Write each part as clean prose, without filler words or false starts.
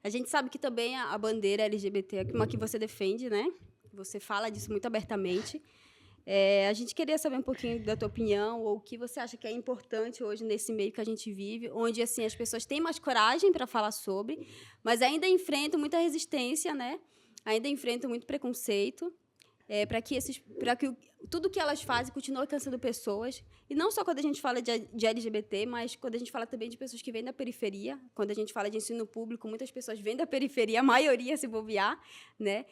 A gente sabe que também a bandeira LGBT é uma que você defende, né? Você fala disso muito abertamente. A gente queria saber um pouquinho da tua opinião, ou o que você acha que é importante hoje nesse meio que a gente vive, onde assim as pessoas têm mais coragem para falar sobre, mas ainda enfrentam muita resistência, né? Ainda enfrentam muito preconceito, para que tudo que elas fazem continue alcançando pessoas. E não só quando a gente fala de LGBT, mas quando a gente fala também de pessoas que vêm da periferia. Quando a gente fala de ensino público, muitas pessoas vêm da periferia, a maioria se bobear, né?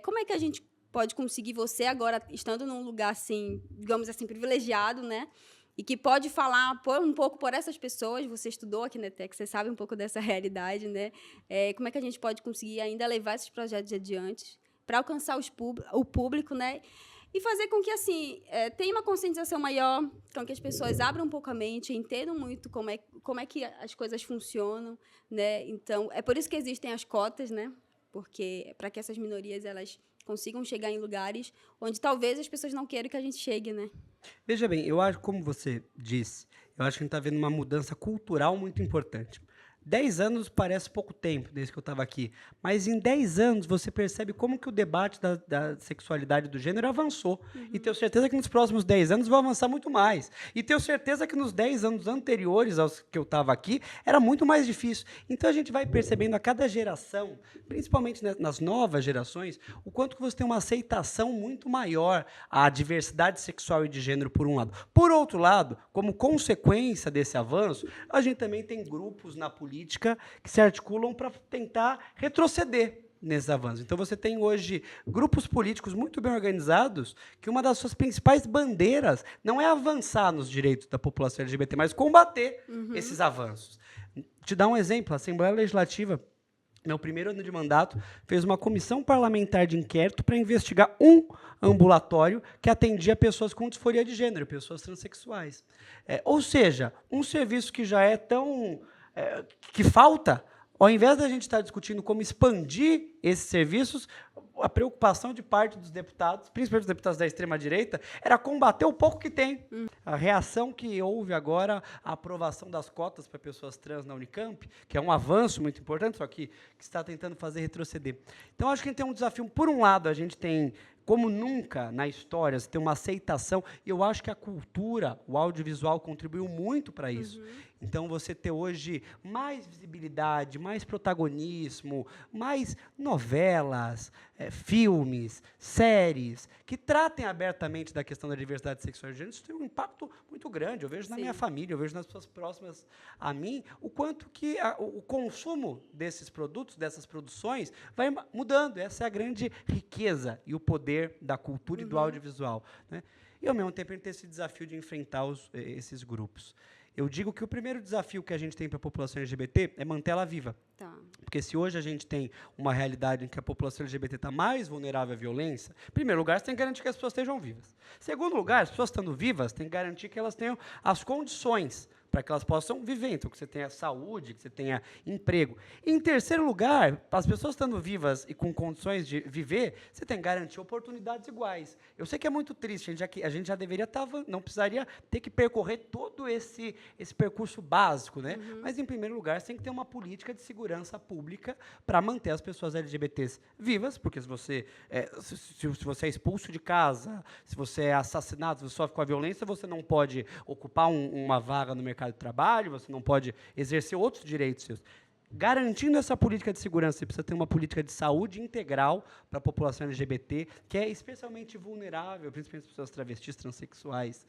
Como é que a gente pode conseguir, você agora estando num lugar assim, digamos assim, privilegiado, né? E que pode falar um pouco por essas pessoas, você estudou aqui na ETEC, você sabe um pouco dessa realidade, né? Como é que a gente pode conseguir ainda levar esses projetos adiante para alcançar o público, né? E fazer com que, assim, tenha uma conscientização maior, com que as pessoas abram um pouco a mente, entendam muito como é que as coisas funcionam, né? Então, é por isso que existem as cotas, né? Porque para que essas minorias elas consigam chegar em lugares onde talvez as pessoas não queiram que a gente chegue, né? Veja bem, eu acho, como você disse, eu acho que a gente está vendo uma mudança cultural muito importante. 10 anos parece pouco tempo desde que eu estava aqui, mas em 10 anos você percebe como que o debate da sexualidade do gênero avançou. E tenho certeza que nos próximos 10 anos vai avançar muito mais. E tenho certeza que nos 10 anos anteriores aos que eu estava aqui, era muito mais difícil. Então a gente vai percebendo a cada geração, principalmente nas novas gerações, o quanto que você tem uma aceitação muito maior à diversidade sexual e de gênero, por um lado. Por outro lado, como consequência desse avanço, a gente também tem grupos na política que se articulam para tentar retroceder nesses avanços. Então você tem hoje grupos políticos muito bem organizados que uma das suas principais bandeiras não é avançar nos direitos da população LGBT, mas combater esses avanços. Te dar um exemplo, a Assembleia Legislativa, meu primeiro ano de mandato, fez uma comissão parlamentar de inquérito para investigar um ambulatório que atendia pessoas com disforia de gênero, pessoas transexuais. Ou seja, um serviço que já é tão... que falta, ao invés da gente estar discutindo como expandir esses serviços, a preocupação de parte dos deputados, principalmente dos deputados da extrema-direita, era combater o pouco que tem. A reação que houve agora, a aprovação das cotas para pessoas trans na Unicamp, que é um avanço muito importante, só que está tentando fazer retroceder. Então, acho que a gente tem um desafio. Por um lado, a gente tem, como nunca na história, você tem uma aceitação, e eu acho que a cultura, o audiovisual, contribuiu muito para isso. Então, você ter hoje mais visibilidade, mais protagonismo, mais novelas, filmes, séries, que tratem abertamente da questão da diversidade sexual e de gênero, isso tem um impacto muito grande. Eu vejo na minha família, eu vejo nas pessoas próximas a mim, o quanto que o consumo desses produtos, dessas produções, vai mudando. Essa é a grande riqueza e o poder da cultura e do audiovisual, né? E, ao mesmo tempo, a gente tem esse desafio de enfrentar esses grupos. Eu digo que o primeiro desafio que a gente tem para a população LGBT é manter ela viva. Tá. Porque se hoje a gente tem uma realidade em que a população LGBT está mais vulnerável à violência, em primeiro lugar, você tem que garantir que as pessoas estejam vivas. Em segundo lugar, as pessoas estando vivas, tem que garantir que elas tenham as condições para que elas possam viver, então que você tenha saúde, que você tenha emprego. E, em terceiro lugar, as pessoas estando vivas e com condições de viver, você tem que garantir oportunidades iguais. Eu sei que é muito triste, a gente já deveria estar, não precisaria ter que percorrer todo esse percurso básico, né? Mas, em primeiro lugar, você tem que ter uma política de segurança pública para manter as pessoas LGBTs vivas, porque se você é expulso de casa, se você é assassinado, se você sofre com a violência, você não pode ocupar uma vaga no mercado de trabalho, você não pode exercer outros direitos seus. Garantindo essa política de segurança, você precisa ter uma política de saúde integral para a população LGBT, que é especialmente vulnerável, principalmente as pessoas travestis, transexuais,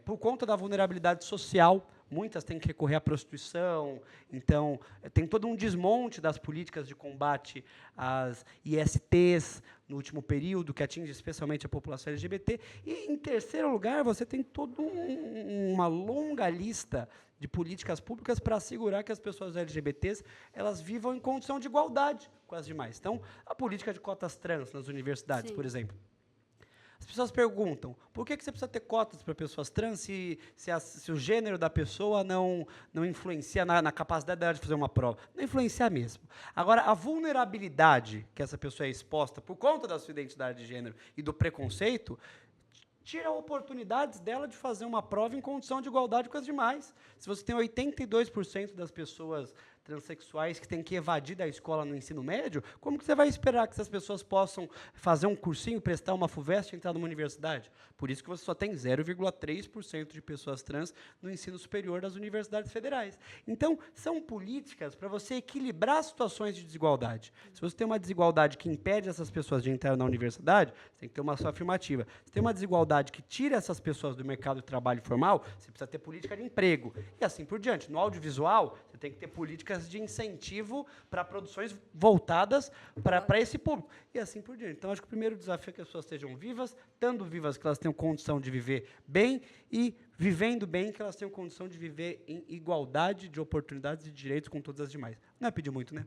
por conta da vulnerabilidade social. Muitas têm que recorrer à prostituição, então tem todo um desmonte das políticas de combate às ISTs no último período, que atinge especialmente a população LGBT. E, em terceiro lugar, você tem toda uma longa lista de políticas públicas para assegurar que as pessoas LGBTs elas vivam em condição de igualdade com as demais. Então, a política de cotas trans nas universidades, Sim. por exemplo. As pessoas perguntam, por que você precisa ter cotas para pessoas trans se o gênero da pessoa não influencia na capacidade dela de fazer uma prova? Não influencia mesmo. Agora, a vulnerabilidade que essa pessoa é exposta por conta da sua identidade de gênero e do preconceito tira oportunidades dela de fazer uma prova em condição de igualdade com as demais. Se você tem 82% das pessoas transexuais que têm que evadir da escola no ensino médio, como que você vai esperar que essas pessoas possam fazer um cursinho, prestar uma FUVEST e entrar numa universidade? Por isso que você só tem 0,3% de pessoas trans no ensino superior das universidades federais. Então, são políticas para você equilibrar situações de desigualdade. Se você tem uma desigualdade que impede essas pessoas de entrar na universidade, você tem que ter uma ação afirmativa. Se tem uma desigualdade que tira essas pessoas do mercado de trabalho formal, você precisa ter política de emprego. E assim por diante. No audiovisual, você tem que ter políticas de incentivo para produções voltadas para esse público. E assim por diante. Então, acho que o primeiro desafio é que as pessoas estejam vivas, estando vivas, que elas tenham condição de viver bem, e vivendo bem, que elas tenham condição de viver em igualdade de oportunidades e direitos com todas as demais. Não é pedir muito, né?